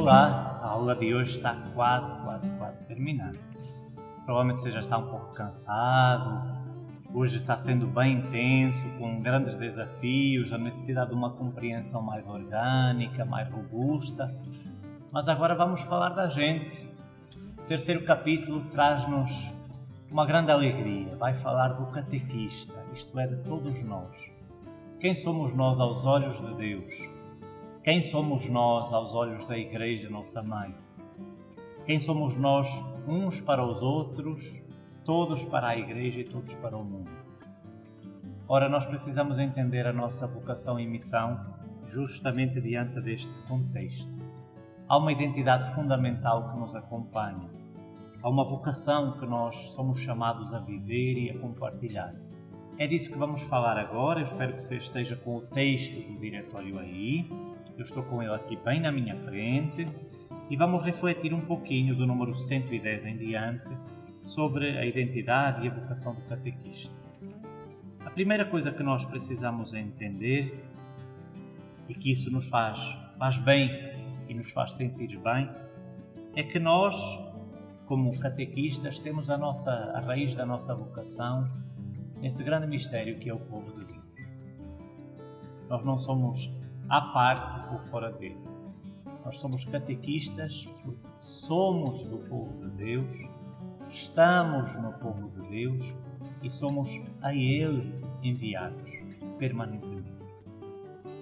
Olá, a aula de hoje está quase terminando. Provavelmente você já está um pouco cansado, hoje está sendo bem intenso, com grandes desafios, a necessidade de uma compreensão mais orgânica, mais robusta. Mas agora vamos falar da gente. O terceiro capítulo traz-nos uma grande alegria, vai falar do catequista, isto é, de todos nós. Quem somos nós aos olhos de Deus? Quem somos nós aos olhos da Igreja, nossa Mãe? Quem somos nós uns para os outros, todos para a Igreja e todos para o mundo? Ora, nós precisamos entender a nossa vocação e missão justamente diante deste contexto. Há uma identidade fundamental que nos acompanha. Há uma vocação que nós somos chamados a viver e a compartilhar. É disso que vamos falar agora. Eu espero que você esteja com o texto do diretório aí. Eu estou com ele aqui bem na minha frente e vamos refletir um pouquinho do número 110 em diante sobre a identidade e a vocação do catequista. A primeira coisa que nós precisamos entender e que isso nos faz bem e nos faz sentir bem é que nós, como catequistas, temos a raiz da nossa vocação nesse grande mistério que é o povo de Deus. Nós não somos à parte ou fora dele. Nós somos catequistas porque somos do povo de Deus, estamos no povo de Deus e somos a Ele enviados permanentemente.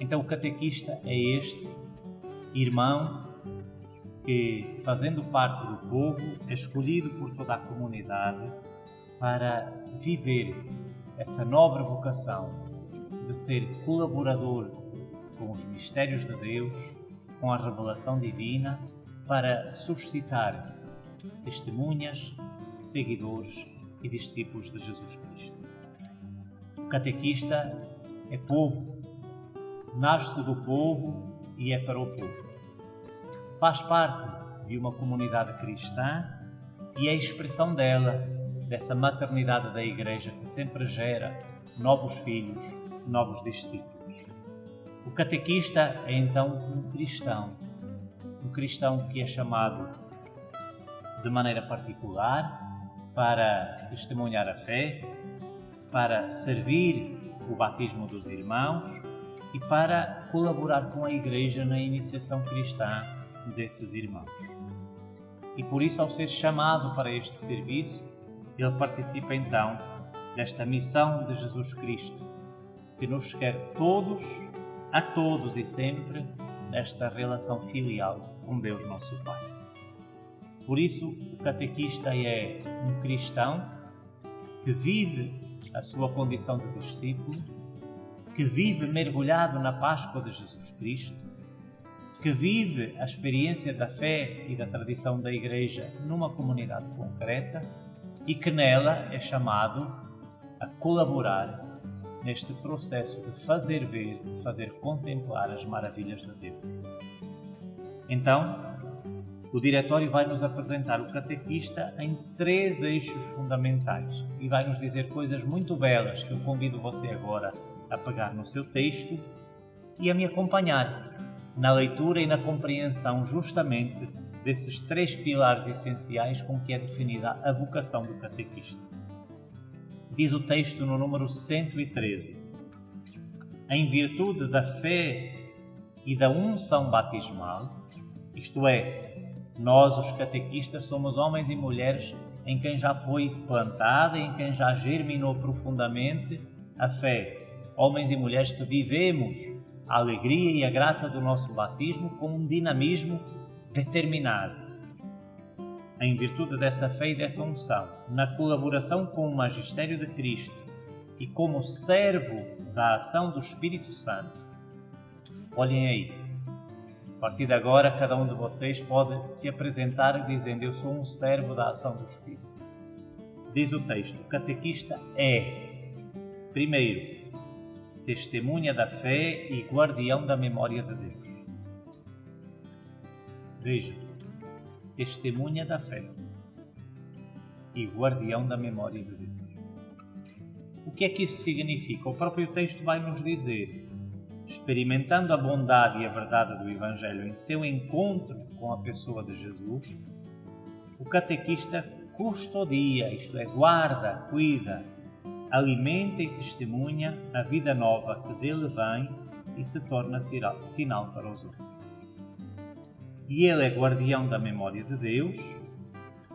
Então o catequista é este irmão que, fazendo parte do povo, é escolhido por toda a comunidade para viver essa nobre vocação de ser colaborador com os mistérios de Deus, com a revelação divina, para suscitar testemunhas, seguidores e discípulos de Jesus Cristo. O catequista é povo, nasce do povo e é para o povo. Faz parte de uma comunidade cristã e é a expressão dessa maternidade da Igreja que sempre gera novos filhos, novos discípulos. O catequista é então um cristão que é chamado de maneira particular para testemunhar a fé, para servir o batismo dos irmãos e para colaborar com a Igreja na iniciação cristã desses irmãos. E por isso, ao ser chamado para este serviço, ele participa então desta missão de Jesus Cristo, que nos quer a todos e sempre, nesta relação filial com Deus nosso Pai. Por isso, o catequista é um cristão que vive a sua condição de discípulo, que vive mergulhado na Páscoa de Jesus Cristo, que vive a experiência da fé e da tradição da Igreja numa comunidade concreta e que nela é chamado a colaborar neste processo de fazer ver, de fazer contemplar as maravilhas de Deus. Então, o diretório vai nos apresentar o catequista em 3 eixos fundamentais e vai nos dizer coisas muito belas que eu convido você agora a pegar no seu texto e a me acompanhar na leitura e na compreensão justamente desses 3 pilares essenciais com que é definida a vocação do catequista. Diz o texto no número 113: em virtude da fé e da unção batismal, isto é, nós os catequistas somos homens e mulheres em quem já foi plantada, em quem já germinou profundamente a fé, homens e mulheres que vivemos a alegria e a graça do nosso batismo com um dinamismo determinado. Em virtude dessa fé e dessa unção, na colaboração com o magistério de Cristo e como servo da ação do Espírito Santo. Olhem aí, a partir de agora cada um de vocês pode se apresentar dizendo: eu sou um servo da ação do Espírito. Diz o texto: o catequista é, primeiro, testemunha da fé e guardião da memória de Deus. Veja, testemunha da fé e guardião da memória de Deus. O que é que isso significa? O próprio texto vai nos dizer: experimentando a bondade e a verdade do Evangelho em seu encontro com a pessoa de Jesus, o catequista custodia, isto é, guarda, cuida, alimenta e testemunha a vida nova que dele vem e se torna sinal para os outros. E ele é guardião da memória de Deus,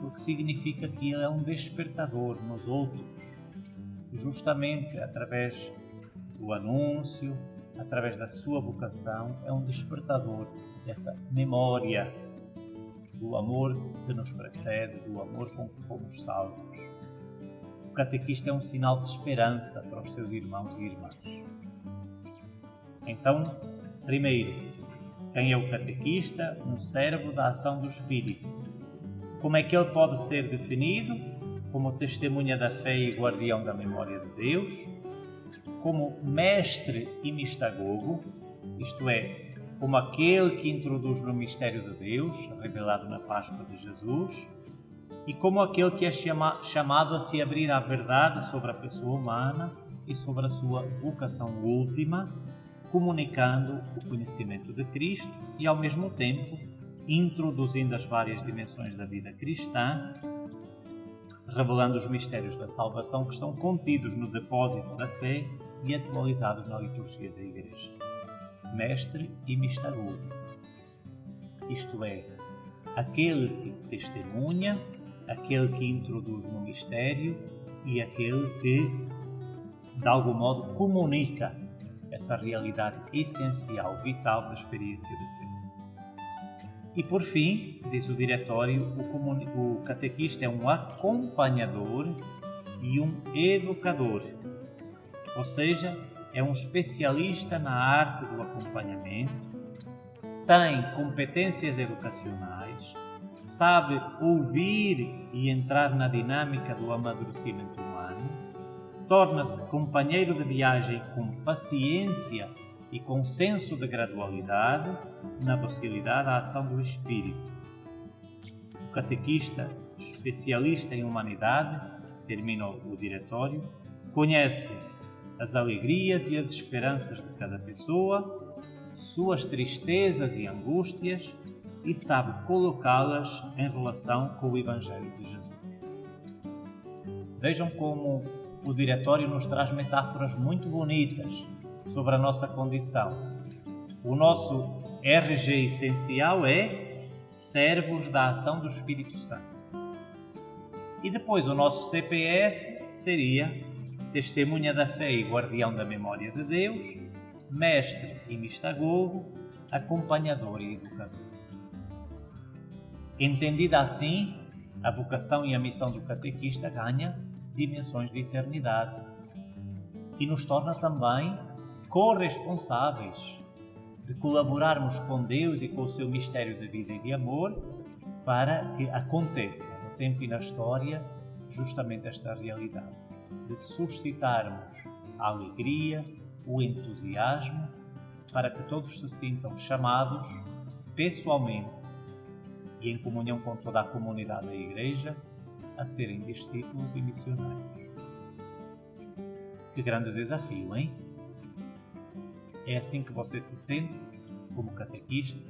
o que significa que ele é um despertador nos outros, justamente através do anúncio, através da sua vocação, é um despertador dessa memória do amor que nos precede, do amor com que fomos salvos. O catequista é um sinal de esperança para os seus irmãos e irmãs. Então, primeiro, quem é o catequista? Um servo da ação do Espírito. Como é que ele pode ser definido? Como testemunha da fé e guardião da memória de Deus, como mestre e mistagogo, isto é, como aquele que introduz no mistério de Deus, revelado na Páscoa de Jesus, e como aquele que é chamado a se abrir à verdade sobre a pessoa humana e sobre a sua vocação última, comunicando o conhecimento de Cristo e, ao mesmo tempo, introduzindo as várias dimensões da vida cristã, revelando os mistérios da salvação que estão contidos no depósito da fé e atualizados na liturgia da Igreja. Mestre e mistagogo, isto é, aquele que testemunha, aquele que introduz no mistério e aquele que, de algum modo, comunica essa realidade essencial, vital da experiência de fé. E por fim, diz o diretório, o catequista é um acompanhador e um educador, ou seja, é um especialista na arte do acompanhamento, tem competências educacionais, sabe ouvir e entrar na dinâmica do amadurecimento humano, torna-se companheiro de viagem com paciência e com senso de gradualidade, na docilidade à ação do Espírito. O catequista, especialista em humanidade, termina o diretório, conhece as alegrias e as esperanças de cada pessoa, suas tristezas e angústias e sabe colocá-las em relação com o Evangelho de Jesus. Vejam como o diretório nos traz metáforas muito bonitas sobre a nossa condição. O nosso RG essencial é servos da ação do Espírito Santo. E depois o nosso CPF seria testemunha da fé e guardião da memória de Deus, mestre e mistagogo, acompanhador e educador. Entendida assim, a vocação e a missão do catequista ganha dimensões de eternidade e nos torna também corresponsáveis de colaborarmos com Deus e com o seu mistério de vida e de amor para que aconteça no tempo e na história justamente esta realidade, de suscitarmos a alegria, o entusiasmo, para que todos se sintam chamados pessoalmente e em comunhão com toda a comunidade da Igreja a serem discípulos e missionários. Que grande desafio, hein? É assim que você se sente como catequista?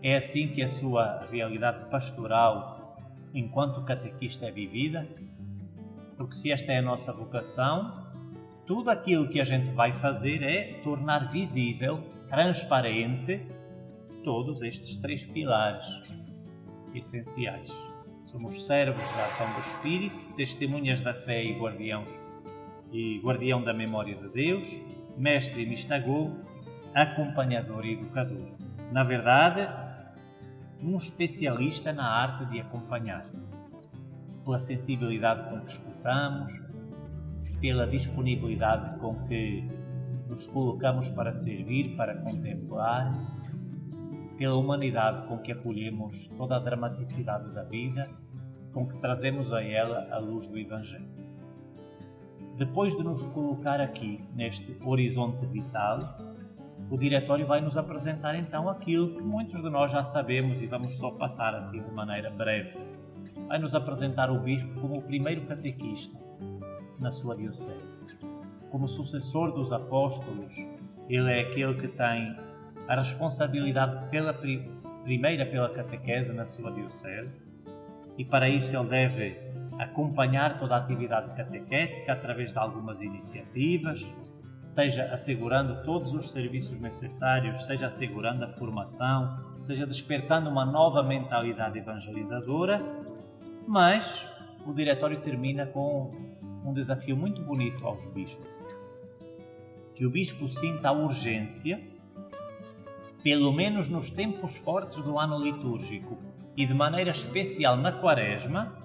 É assim que a sua realidade pastoral enquanto catequista é vivida? Porque se esta é a nossa vocação, tudo aquilo que a gente vai fazer é tornar visível, transparente, todos estes três pilares essenciais. Somos servos da ação do Espírito, testemunhas da fé e guardião da memória de Deus, mestre e mistagogo, acompanhador e educador. Na verdade, um especialista na arte de acompanhar, pela sensibilidade com que escutamos, pela disponibilidade com que nos colocamos para servir, para contemplar, pela humanidade com que acolhemos toda a dramaticidade da vida, com que trazemos a ela a luz do Evangelho. Depois de nos colocar aqui, neste horizonte vital, o diretório vai nos apresentar então aquilo que muitos de nós já sabemos e vamos só passar assim de maneira breve. Vai nos apresentar o Bispo como o primeiro catequista na sua diocese, como sucessor dos apóstolos Ele é aquele que tem a responsabilidade primeira pela catequese na sua diocese, e para isso ele deve acompanhar toda a atividade catequética através de algumas iniciativas, seja assegurando todos os serviços necessários, seja assegurando a formação, seja despertando uma nova mentalidade evangelizadora, mas o diretório termina com um desafio muito bonito aos bispos. Que o bispo sinta a urgência, pelo menos nos tempos fortes do ano litúrgico e de maneira especial na Quaresma,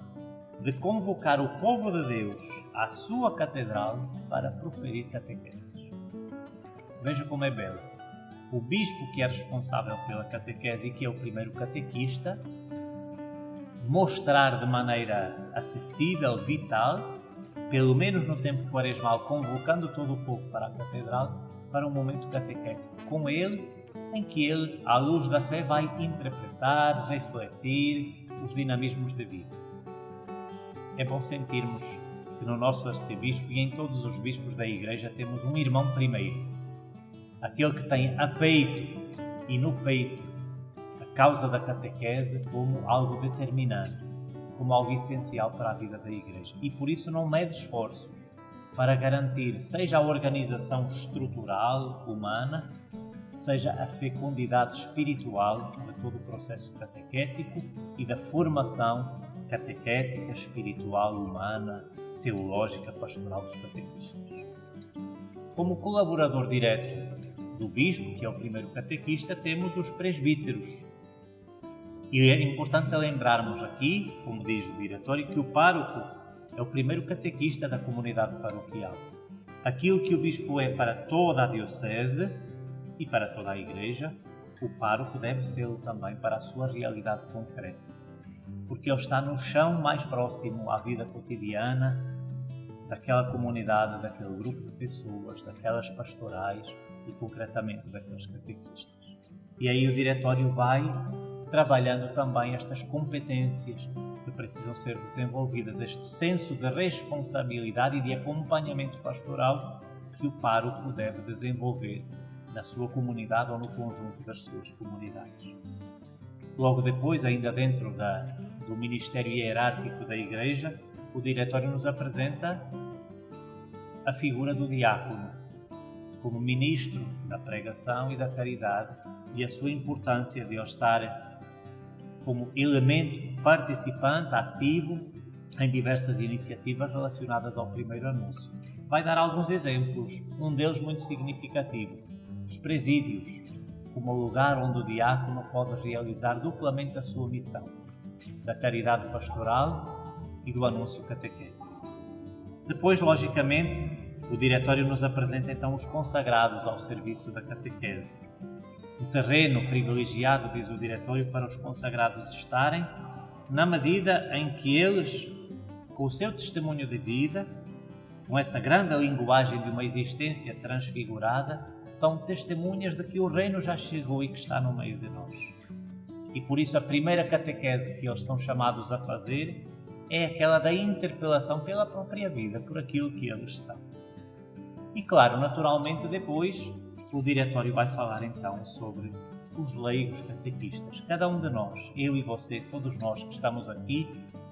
de convocar o povo de Deus à sua catedral para proferir catequeses. Veja como é belo. O bispo, que é responsável pela catequese e que é o primeiro catequista, mostrar de maneira acessível, vital, pelo menos no tempo quaresmal, convocando todo o povo para a catedral, para um momento catequético com ele, em que ele, à luz da fé, vai interpretar, refletir os dinamismos da vida. É bom sentirmos que no nosso arcebispo e em todos os bispos da Igreja temos um irmão primeiro, aquele que tem a peito e no peito a causa da catequese como algo determinante, como algo essencial para a vida da Igreja, e por isso não mede esforços para garantir seja a organização estrutural humana, seja a fecundidade espiritual de todo o processo catequético e da formação catequética, espiritual, humana, teológica, pastoral dos catequistas. Como colaborador direto do bispo, que é o primeiro catequista, temos os presbíteros. E é importante lembrarmos aqui, como diz o diretório, que o pároco é o primeiro catequista da comunidade paroquial. Aquilo que o bispo é para toda a diocese e para toda a Igreja, o pároco deve ser também para a sua realidade concreta, porque ele está no chão mais próximo à vida cotidiana daquela comunidade, daquele grupo de pessoas, daquelas pastorais e concretamente daqueles catequistas. E aí o diretório vai trabalhando também estas competências que precisam ser desenvolvidas, este senso de responsabilidade e de acompanhamento pastoral que o pároco deve desenvolver na sua comunidade ou no conjunto das suas comunidades. Logo depois, ainda dentro do ministério hierárquico da Igreja, o diretório nos apresenta a figura do diácono como ministro da pregação e da caridade e a sua importância de ele estar como elemento participante, ativo em diversas iniciativas relacionadas ao primeiro anúncio. Vai dar alguns exemplos, um deles muito significativo: os presídios, como lugar onde o diácono pode realizar duplamente a sua missão, da caridade pastoral e do anúncio catequético. Depois, logicamente, o diretório nos apresenta então os consagrados ao serviço da catequese. Um terreno privilegiado, diz o diretório, para os consagrados estarem, na medida em que eles, com o seu testemunho de vida, com essa grande linguagem de uma existência transfigurada, são testemunhas de que o reino já chegou e que está no meio de nós. E por isso a primeira catequese que eles são chamados a fazer é aquela da interpelação pela própria vida, por aquilo que eles são. E claro, naturalmente depois o diretório vai falar então sobre os leigos catequistas. Cada um de nós, eu e você, todos nós que estamos aqui,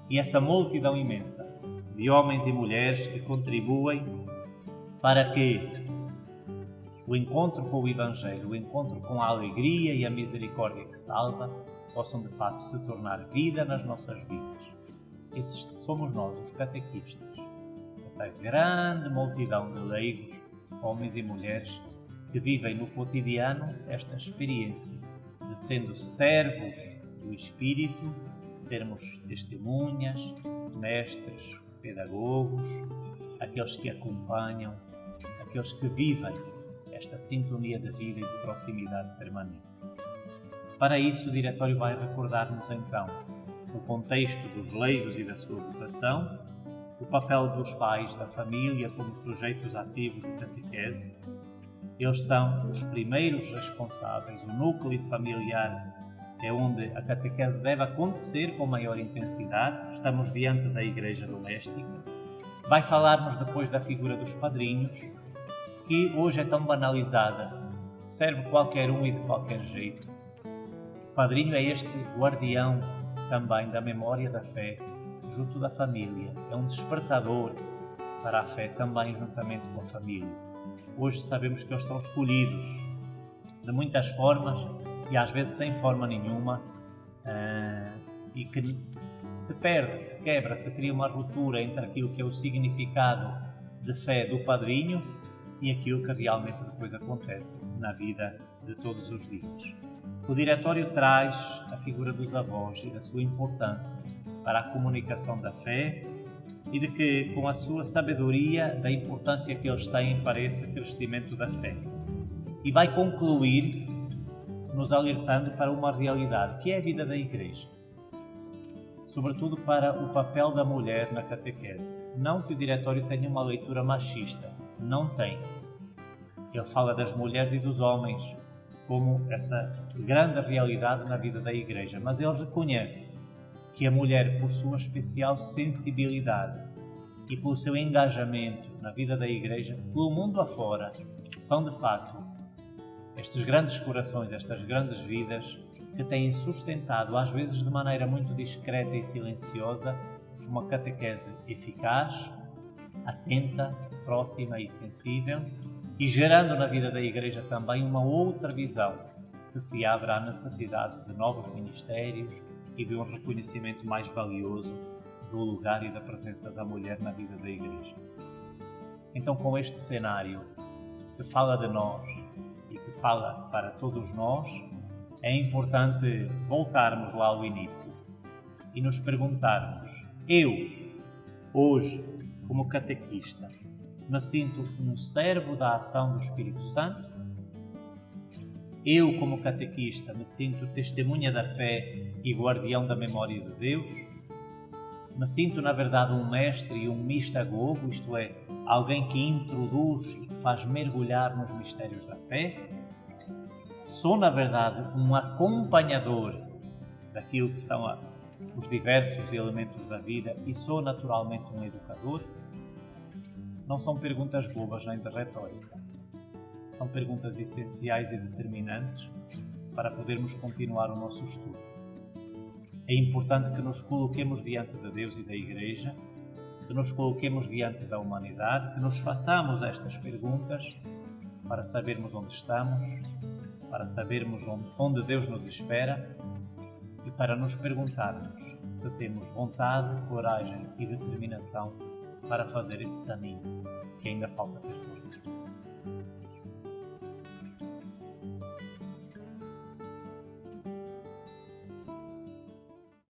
e essa multidão imensa de homens e mulheres que contribuem para que o encontro com o Evangelho, o encontro com a alegria e a misericórdia que salva, possam de facto se tornar vida nas nossas vidas. Esses somos nós, os catequistas. Essa grande multidão de leigos, homens e mulheres, que vivem no cotidiano esta experiência de, sendo servos do Espírito, sermos testemunhas, mestres, pedagogos, aqueles que acompanham, aqueles que vivem esta sintonia de vida e de proximidade permanente. Para isso, o diretório vai recordar-nos então, no contexto dos leigos e da sua vocação, o papel dos pais da família como sujeitos ativos de catequese. Eles são os primeiros responsáveis, o núcleo familiar é onde a catequese deve acontecer com maior intensidade. Estamos diante da Igreja doméstica. Vai falar-nos depois da figura dos padrinhos, que hoje é tão banalizada serve qualquer um e de qualquer jeito. O padrinho é este guardião também da memória da fé junto da família. É um despertador para a fé também juntamente com a família. Hoje sabemos que eles são escolhidos de muitas formas e às vezes sem forma nenhuma, e que se perde, se quebra, se cria uma ruptura entre aquilo que é o significado de fé do padrinho e aquilo que realmente depois acontece na vida de todos os dias. O diretório traz a figura dos avós e da sua importância para a comunicação da fé e de que, com a sua sabedoria, da importância que eles têm para esse crescimento da fé. E vai concluir nos alertando para uma realidade, que é a vida da Igreja. Sobretudo para o papel da mulher na catequese. Não que o diretório tenha uma leitura machista, não tem. Ele fala das mulheres e dos homens como essa grande realidade na vida da Igreja, mas ele reconhece que a mulher, por sua especial sensibilidade e pelo seu engajamento na vida da Igreja, pelo mundo afora, são de facto estes grandes corações, estas grandes vidas que têm sustentado, às vezes de maneira muito discreta e silenciosa, uma catequese eficaz, atenta, próxima e sensível, e gerando na vida da Igreja também uma outra visão que se abre à necessidade de novos ministérios e de um reconhecimento mais valioso do lugar e da presença da mulher na vida da Igreja. Então, com este cenário que fala de nós e que fala para todos nós, é importante voltarmos lá ao início e nos perguntarmos: eu, hoje, como catequista, me sinto um servo da ação do Espírito Santo? Eu, como catequista, me sinto testemunha da fé e guardião da memória de Deus? Me sinto, na verdade, um mestre e um mistagogo, isto é, alguém que introduz e que faz mergulhar nos mistérios da fé? Sou, na verdade, um acompanhador daquilo que são os diversos elementos da vida e sou, naturalmente, um educador? Não são perguntas bobas nem de retórica. São perguntas essenciais e determinantes para podermos continuar o nosso estudo. É importante que nos coloquemos diante de Deus e da Igreja, que nos coloquemos diante da humanidade, que nos façamos estas perguntas para sabermos onde estamos, para sabermos onde Deus nos espera e para nos perguntarmos se temos vontade, coragem e determinação para fazer esse caminho que ainda falta percorrer.